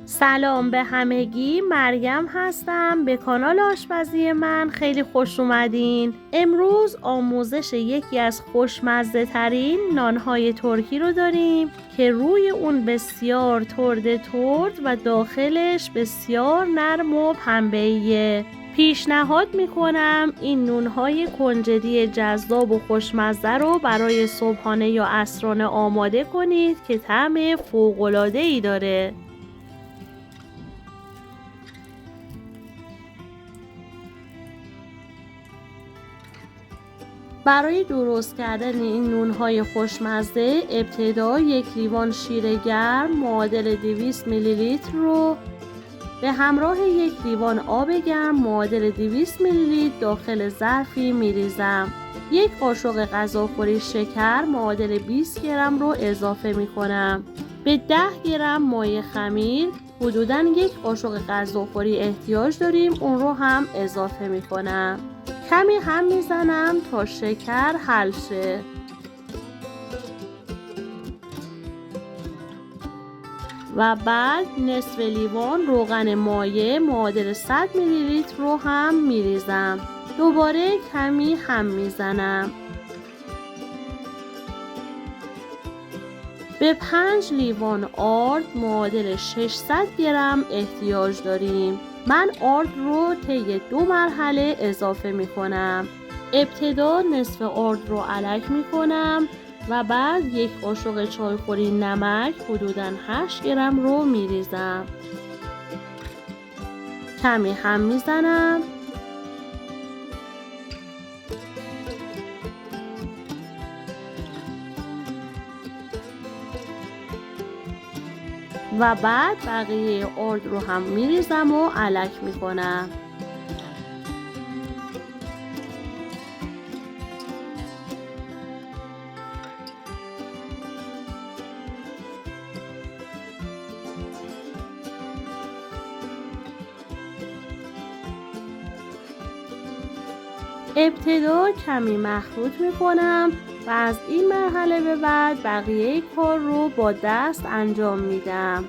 سلام به همگی، مریم هستم. به کانال آشپزی من خیلی خوش اومدین. امروز آموزش یکی از خوشمزه ترین نانهای ترکی رو داریم که روی اون بسیار ترد و داخلش بسیار نرم و پنبه‌ایه. پیشنهاد میکنم این نونهای کنجدی جذاب و خوشمزه رو برای صبحانه یا عصرانه آماده کنید که طعم فوق‌العاده‌ای داره. برای درست کردن این نونهای خوشمزه ابتدا 1 لیوان شیر گرم معادل 200 میلی لیتر رو به همراه 1 لیوان آب گرم معادل 200 میلی لیتر داخل ظرفی میریزم. 1 قاشق غذاخوری شکر معادل 20 گرم رو اضافه میکنم. به 10 گرم مایع خمیر حدوداً 1 قاشق غذاخوری احتیاج داریم، اون رو هم اضافه میکنم. کمی هم میزنم تا شکر حل شه. و بعد نصف لیوان روغن مایع معادل 100 میلی لیتر رو هم میریزم. دوباره کمی هم میزنم. به 5 لیوان آرد معادل 600 گرم احتیاج داریم. من آرد رو طی 2 مرحله اضافه می کنم. ابتدا نصف آرد رو الک می کنم و بعد 1 قاشق چایخوری نمک حدوداً 8 گرم رو می ریزم. کمی هم می زنم. و بعد بقیه آرد رو هم می ریزم و الک می کنم. ابتدا کمی مخلوط میکنم و از این مرحله به بعد بقیه کار رو با دست انجام میدم.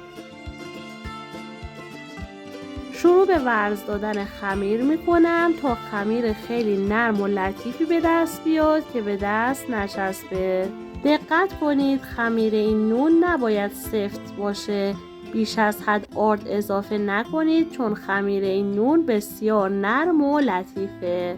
شروع به ورز دادن خمیر میکنم تا خمیر خیلی نرم و لطیفی به دست بیاد که به دست نچسبه. دقت کنید خمیر این نون نباید سفت باشه. بیش از حد آرد اضافه نکنید چون خمیر این نون بسیار نرم و لطیفه.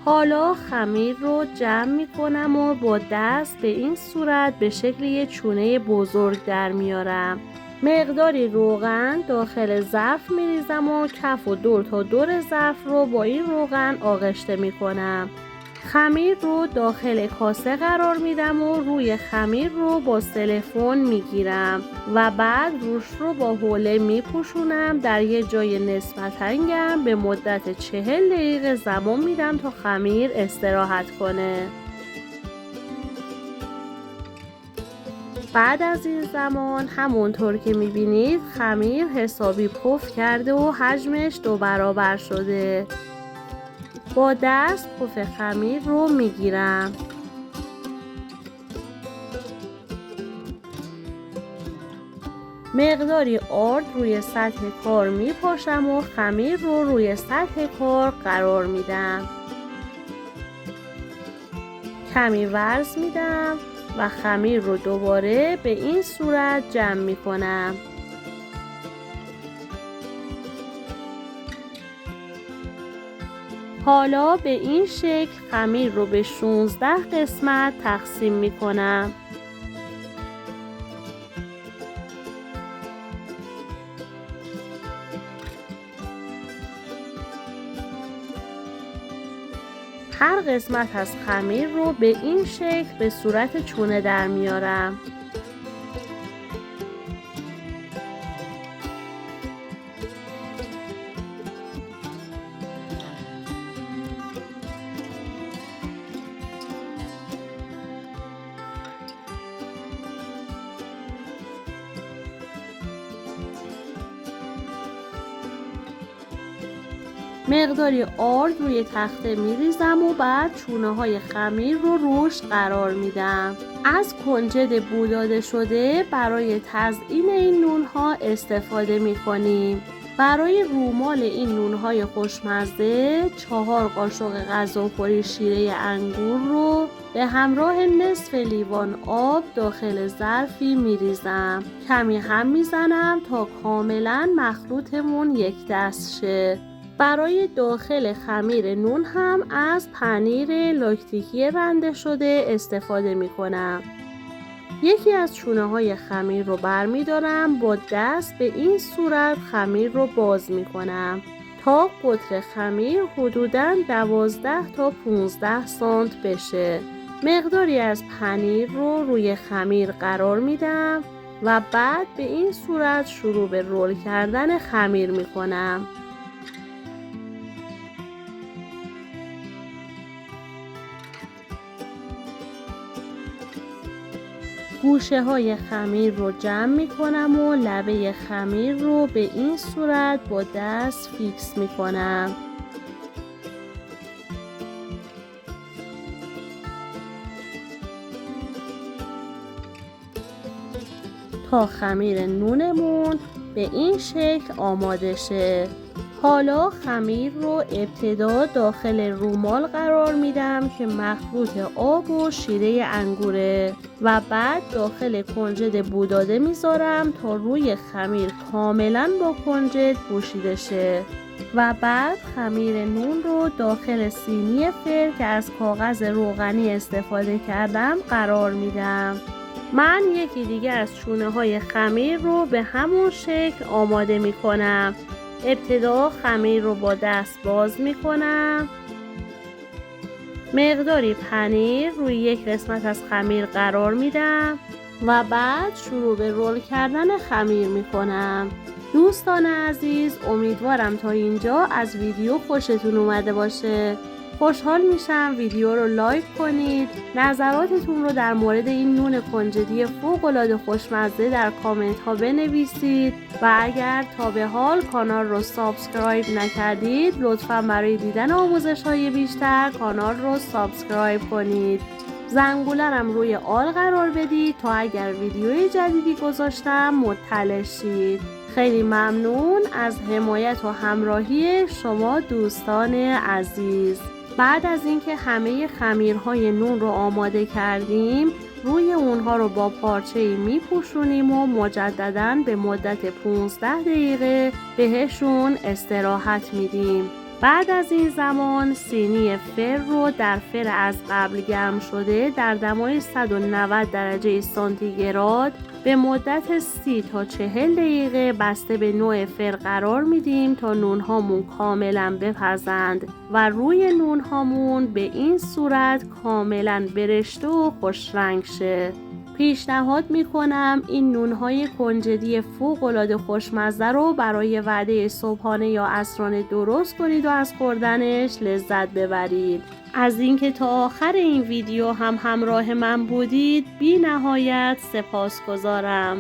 حالا خمیر رو جمع می کنم و با دست به این صورت به شکل یه چونه بزرگ در میارم. مقداری روغن داخل ظرف می ریزم و کف و دور تا دور ظرف رو با این روغن آغشته می کنم. خمیر رو داخل کاسه قرار میدم و روی خمیر رو با سلفون میگیرم و بعد روش رو با حوله میپوشونم. در یه جای نسبتاً گرم به مدت 40 دقیقه زمان میدم تا خمیر استراحت کنه. بعد از این زمان همونطور که میبینید خمیر حسابی پف کرده و حجمش 2 برابر شده. با دست پف خمیر رو میگیرم. مقداری آرد روی سطح کار میپاشم و خمیر رو روی سطح کار قرار میدم. کمی ورز میدم و خمیر رو دوباره به این صورت جمع میکنم. حالا به این شکل خمیر رو به 16 قسمت تقسیم می کنم. هر قسمت از خمیر رو به این شکل به صورت چونه در میارم. مقداری آرد روی تخته میریزم و بعد چونه های خمیر رو روش قرار میدم. از کنجد بو داده شده برای تزیین این نون ها استفاده میکنیم. برای رومال این نون های خوشمزه 4 قاشق غذاخوری شیره انگور رو به همراه نصف لیوان آب داخل ظرفی میریزم. کمی هم میزنم تا کاملا مخلوطمون یک دست شه. برای داخل خمیر نون هم از پنیر لاکتیکی رنده شده استفاده می کنم. یکی از چونه های خمیر رو برمی دارم، با دست به این صورت خمیر رو باز می کنم تا قطر خمیر حدوداً 12 تا 15 سانت بشه. مقداری از پنیر رو روی خمیر قرار میدم و بعد به این صورت شروع به رول کردن خمیر می کنم. گوشه های خمیر رو جمع می کنم و لبه خمیر رو به این صورت با دست فیکس می کنم. تا خمیر نونمون به این شکل آماده شه. حالا خمیر رو ابتدا داخل رومال قرار میدم که مخلوط آب و شیره انگوره و بعد داخل کنجد بو داده میذارم تا روی خمیر کاملا با کنجد پوشیده شه و بعد خمیر نون رو داخل سینی فر که از کاغذ روغنی استفاده کردم قرار میدم. من یکی دیگه از چونه های خمیر رو به همون شکل آماده می کنم. ابتدا خمیر رو با دست باز می کنم. مقداری پنیر روی یک قسمت از خمیر قرار میدم و بعد شروع به رول کردن خمیر می کنم. دوستان عزیز، امیدوارم تا اینجا از ویدیو خوشتون اومده باشه. خوشحال میشم ویدیو رو لایک کنید. نظراتتون رو در مورد این نون کنجدی فوق‌العاده خوشمزه در کامنت ها بنویسید و اگر تا به حال کانال رو سابسکرایب نکردید لطفا برای دیدن آموزش های بیشتر کانال رو سابسکرایب کنید. زنگوله رو روی آل قرار بدید تا اگر ویدیوی جدیدی گذاشتم مطلع شید. خیلی ممنون از حمایت و همراهی شما دوستان عزیز. بعد از اینکه همه خمیرهای نون رو آماده کردیم، روی اونها رو با پارچه‌ای میپوشونیم و مجدداً به مدت 15 دقیقه بهشون استراحت میدیم. بعد از این زمان سینی فر رو در فر از قبل گرم شده در دمای 190 درجه سانتیگراد به مدت 30 تا 40 دقیقه بسته به نوع فر قرار میدیم تا نونهامون کاملا بپزند و روی نونهامون به این صورت کاملا برشته و خوش رنگ شه. پیشنهاد میکنم این نونهای کنجدی فوق‌العاده خوشمزه رو برای وعده صبحانه یا عصرانه درست کنید و از خوردنش لذت ببرید. از اینکه تا آخر این ویدیو هم همراه من بودید بی نهایت سپاسگزارم.